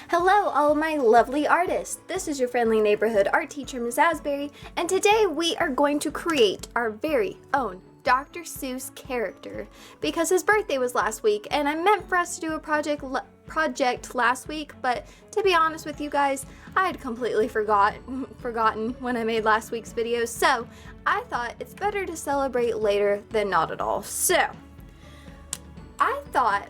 Hello, all of my lovely artists. This is your friendly neighborhood art teacher, Miss Asbury, and today we are going to create our very own Dr. Seuss character because his birthday was last week, and I meant for us to do a project last week, but to be honest with you guys, I had completely forgotten when I made last week's video, so I thought it's better to celebrate later than not at all. So, I thought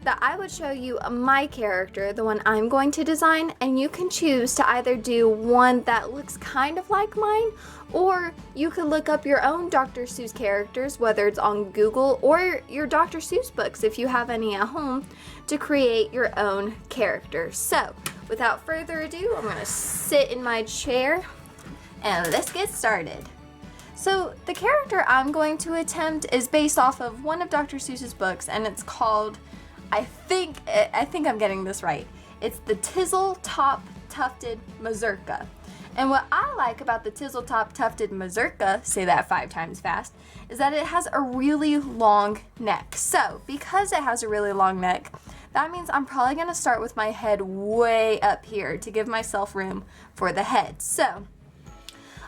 that I would show you my character, the one I'm going to design, and you can choose to either do one that looks kind of like mine, or you could look up your own Dr. Seuss characters, whether it's on Google or your Dr. Seuss books if you have any at home, to create your own character. So, without further ado, I'm gonna sit in my chair and let's get started. So, the character I'm going to attempt is based off of one of Dr. Seuss's books, and it's called, I think I'm getting this right. It's the Tizzle-Top Tufted Mazurka. And what I like about the Tizzle-Top Tufted Mazurka, say that 5 times fast, is that it has a really long neck. So, because it has a really long neck, that means I'm probably going to start with my head way up here to give myself room for the head. So,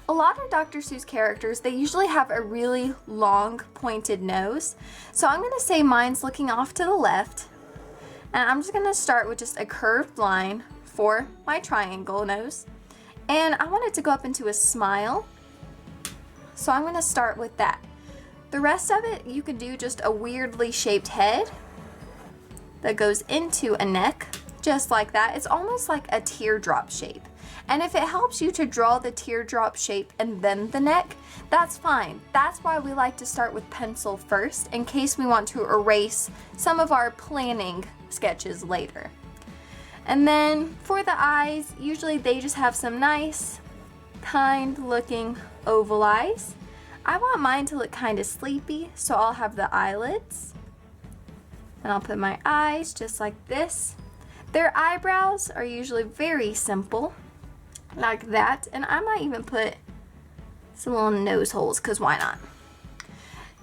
a lot of Dr. Seuss characters, they usually have a really long pointed nose. So I'm going to say mine's looking off to the left. And I'm just going to start with just a curved line for my triangle nose. And I want it to go up into a smile. So I'm going to start with that. The rest of it, you can do just a weirdly shaped head that goes into a neck, just like that. It's almost like a teardrop shape. And if it helps you to draw the teardrop shape and then the neck, that's fine. That's why we like to start with pencil first, in case we want to erase some of our planning sketches later. And then for the eyes, usually they just have some nice, kind looking oval eyes. I want mine to look kind of sleepy, so I'll have the eyelids. And I'll put my eyes just like this. Their eyebrows are usually very simple, like that, and I might even put some little nose holes, because why not?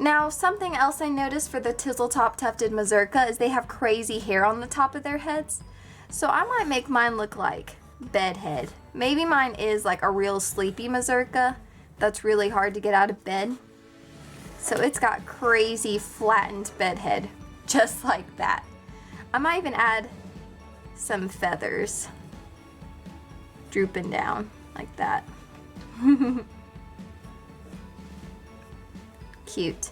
Now, something else I noticed for the Tizzle-Top Tufted Mazurka is they have crazy hair on the top of their heads. So I might make mine look like bedhead. Maybe mine is like a real sleepy Mazurka that's really hard to get out of bed. So it's got crazy flattened bedhead, just like that. I might even add some feathers drooping down like that. Cute.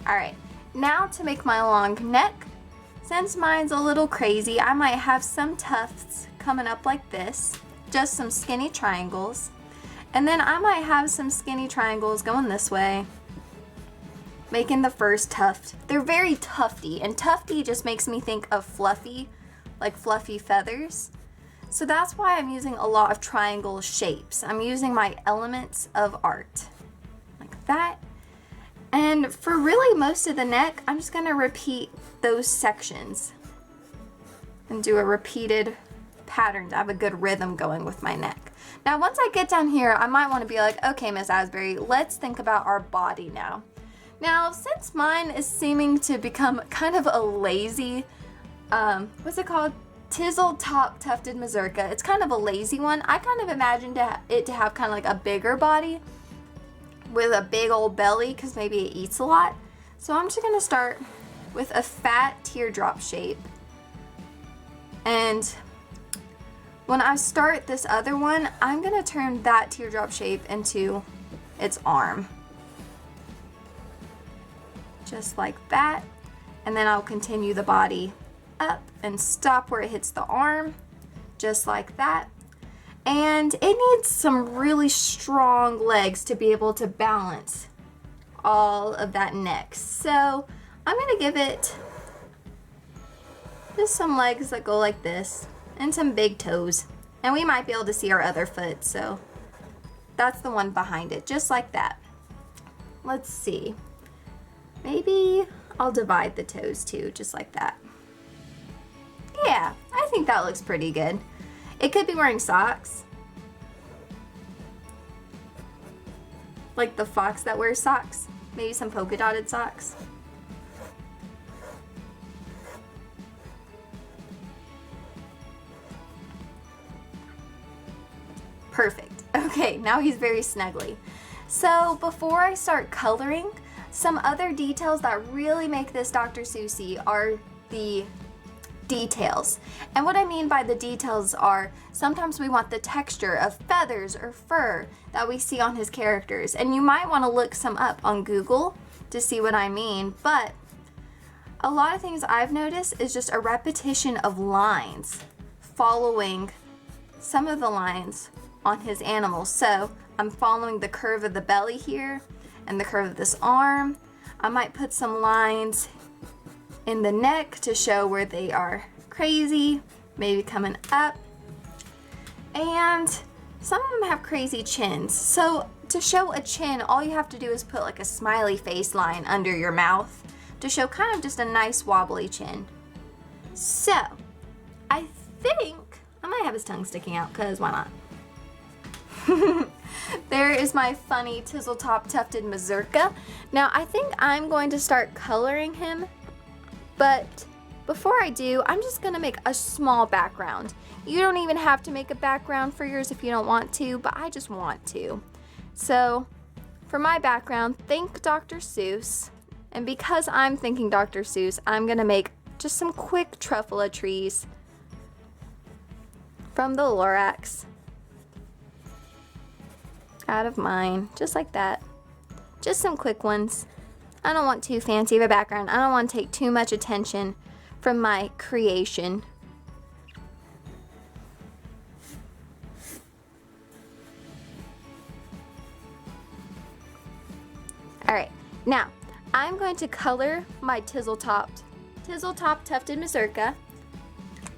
Alright, now to make my long neck. Since mine's a little crazy, I might have some tufts coming up like this, just some skinny triangles, and then I might have some skinny triangles going this way, making the first tuft. They're very tufty, and tufty just makes me think of fluffy, like fluffy feathers. So that's why I'm using a lot of triangle shapes. I'm using my elements of art, like that. And for really most of the neck, I'm just gonna repeat those sections and do a repeated pattern to have a good rhythm going with my neck. Now, once I get down here, I might wanna be like, okay, Miss Asbury, let's think about our body now. Now, since mine is seeming to become kind of a lazy, what's it called? Tizzle-Top Tufted Mazurka. It's kind of a lazy one. I kind of imagined it to have kind of like a bigger body with a big old belly, because maybe it eats a lot. So I'm just going to start with a fat teardrop shape. And when I start this other one, I'm going to turn that teardrop shape into its arm. Just like that. And then I'll continue the body up and stop where it hits the arm, just like that. And it needs some really strong legs to be able to balance all of that neck. So I'm gonna give it just some legs that go like this and some big toes. And we might be able to see our other foot, so that's the one behind it, just like that. Let's see. Maybe I'll divide the toes too, just like that. Yeah, I think that looks pretty good. It could be wearing socks. Like the fox that wears socks. Maybe some polka dotted socks. Perfect. Okay, now he's very snuggly. So before I start coloring, some other details that really make this Dr. Seussy are the details. And what I mean by the details are sometimes we want the texture of feathers or fur that we see on his characters. And you might want to look some up on Google to see what I mean, but a lot of things I've noticed is just a repetition of lines following some of the lines on his animals. So I'm following the curve of the belly here and the curve of this arm. I might put some lines in the neck to show where they are crazy, maybe coming up. And some of them have crazy chins. So to show a chin, all you have to do is put like a smiley face line under your mouth to show kind of just a nice wobbly chin. So I think I might have his tongue sticking out, because why not? There is my funny Tizzle-top tufted mazurka. Now I think I'm going to start coloring him, but before I do, I'm just gonna make a small background. You don't even have to make a background for yours if you don't want to, but I just want to. So for my background, think Dr. Seuss. And because I'm thinking Dr. Seuss, I'm gonna make just some quick truffula trees from the Lorax out of mine, just like that. Just some quick ones. I don't want too fancy of a background. I don't want to take too much attention from my creation. Alright, now I'm going to color my Tizzle-top tufted mazurka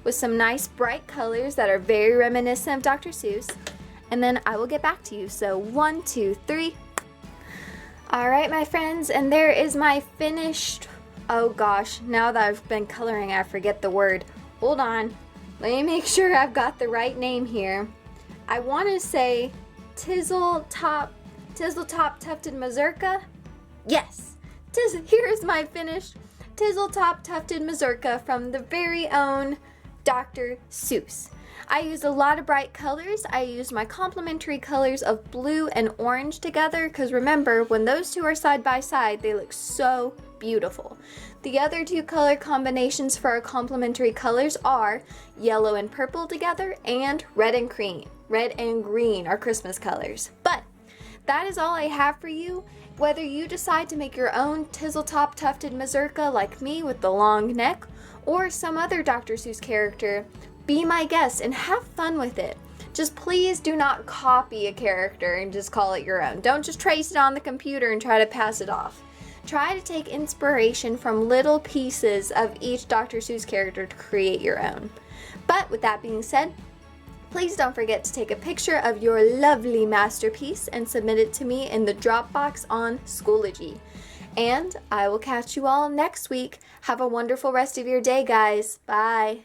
with some nice bright colors that are very reminiscent of Dr. Seuss, and then I will get back to you. So 1, 2, 3. Alright, my friends, and there is my finished, oh gosh, now that I've been coloring I forget the word. Hold on, let me make sure I've got the right name here. I want to say Tizzle-top tufted mazurka. Yes, here is my finished Tizzle-top tufted mazurka from the very own Dr. Seuss. I used a lot of bright colors. I used my complementary colors of blue and orange together, because remember, when those two are side by side, they look so beautiful. The other two color combinations for our complementary colors are yellow and purple together, and red and green. Red and green are Christmas colors. But that is all I have for you. Whether you decide to make your own Tizzle-top tufted mazurka like me with the long neck, or some other Dr. Seuss character, be my guest and have fun with it. Just please do not copy a character and just call it your own. Don't just trace it on the computer and try to pass it off. Try to take inspiration from little pieces of each Dr. Seuss character to create your own. But with that being said, please don't forget to take a picture of your lovely masterpiece and submit it to me in the Dropbox on Schoology. And I will catch you all next week. Have a wonderful rest of your day, guys. Bye.